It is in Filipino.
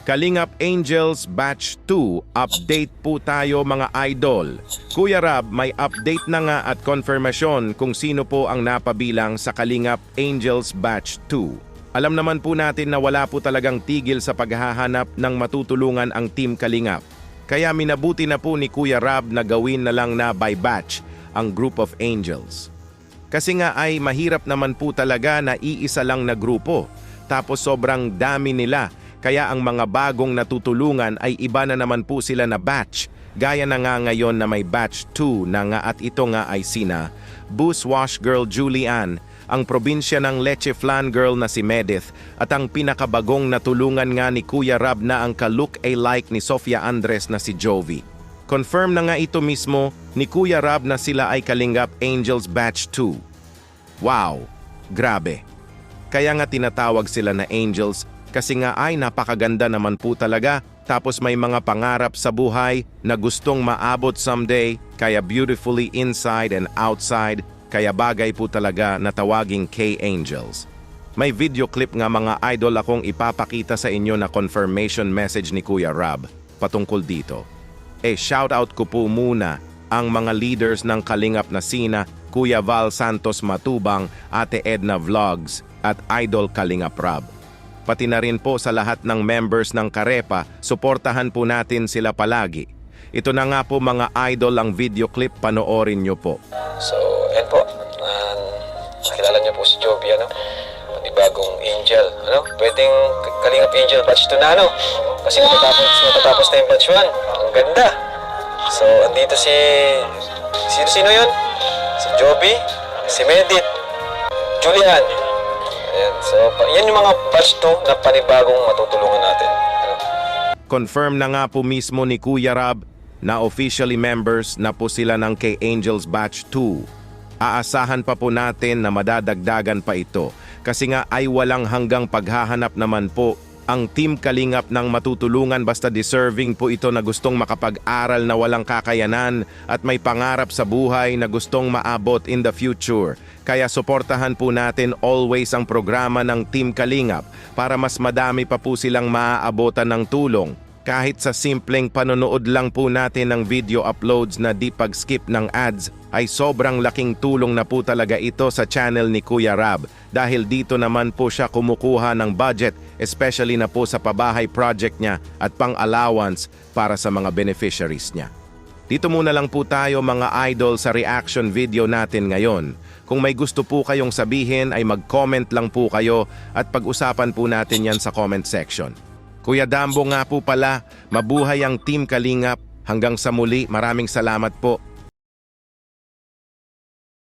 Kalingap Angels Batch 2, update po tayo mga idol. Kuya Rab, may update na nga at konfirmasyon kung sino po ang napabilang sa Kalingap Angels Batch 2. Alam naman po natin na wala po talagang tigil sa paghahanap ng matutulungan ang Team Kalingap. Kaya minabuti na po ni Kuya Rab na gawin na lang na by batch ang Group of Angels. Kasi nga ay mahirap naman po talaga na iisa lang na grupo. Tapos sobrang dami nila. Kaya ang mga bagong natutulungan ay iba na naman po sila na batch. Gaya na nga ngayon na may batch 2 na nga at ito nga ay sina Boost Wash Girl Julianne, ang probinsya ng Leche Flan Girl na si Medith at ang pinakabagong natulungan nga ni Kuya Rab na ang ka-look-alike ni Sofia Andres na si Jovi. Confirm na nga ito mismo ni Kuya Rab na sila ay Kalingap Angels Batch 2. Wow, grabe. Kaya nga tinatawag sila na Angels kasi nga ay napakaganda naman po talaga, tapos may mga pangarap sa buhay na gustong maabot someday, kaya beautifully inside and outside, kaya bagay po talaga na tawaging K-Angels. May video clip nga mga idol akong ipapakita sa inyo na confirmation message ni Kuya Rab patungkol dito. Shoutout ko po muna ang mga leaders ng Kalingap na sina Kuya Val Santos Matubang, Ate Edna Vlogs at Idol Kalingap Rab. Pati na rin po sa lahat ng members ng Karepa, suportahan po natin sila palagi. Ito na nga po mga idol ang video clip, panoorin nyo po. So, yan po. Kilala niyo po si Jovi, ano? Panibagong angel, ano? Pwedeng Kalingap Angel batch 2 na, ano? Kasi matatapos na yung batch 1. Ang ganda. So, andito si... Sino yun? Si Jovi, si Medith, Julian. Ayan. So, yan yung mga batch 2 na panibagong matutulungan natin. Ano? Confirm na nga po mismo ni Kuya Rab na officially members na po sila ng K-Angels Batch 2. Aasahan pa po natin na madadagdagan pa ito kasi nga ay walang hanggang paghahanap naman po ang Team Kalingap ng matutulungan, basta deserving po ito na gustong makapag-aral na walang kakayanan at may pangarap sa buhay na gustong maabot in the future. Kaya suportahan po natin always ang programa ng Team Kalingap para mas madami pa po silang maaabotan ng tulong. Kahit sa simpleng panonood lang po natin ng video uploads na di pag-skip ng ads, ay sobrang laking tulong na po talaga ito sa channel ni Kuya Rab dahil dito naman po siya kumukuha ng budget, especially na po sa pabahay project niya at pang-allowance para sa mga beneficiaries niya. Dito muna lang po tayo mga idol sa reaction video natin ngayon. Kung may gusto po kayong sabihin ay mag-comment lang po kayo at pag-usapan po natin yan sa comment section. Kuya Dambo nga po pala, mabuhay ang Team Kalingap. Hanggang sa muli, maraming salamat po.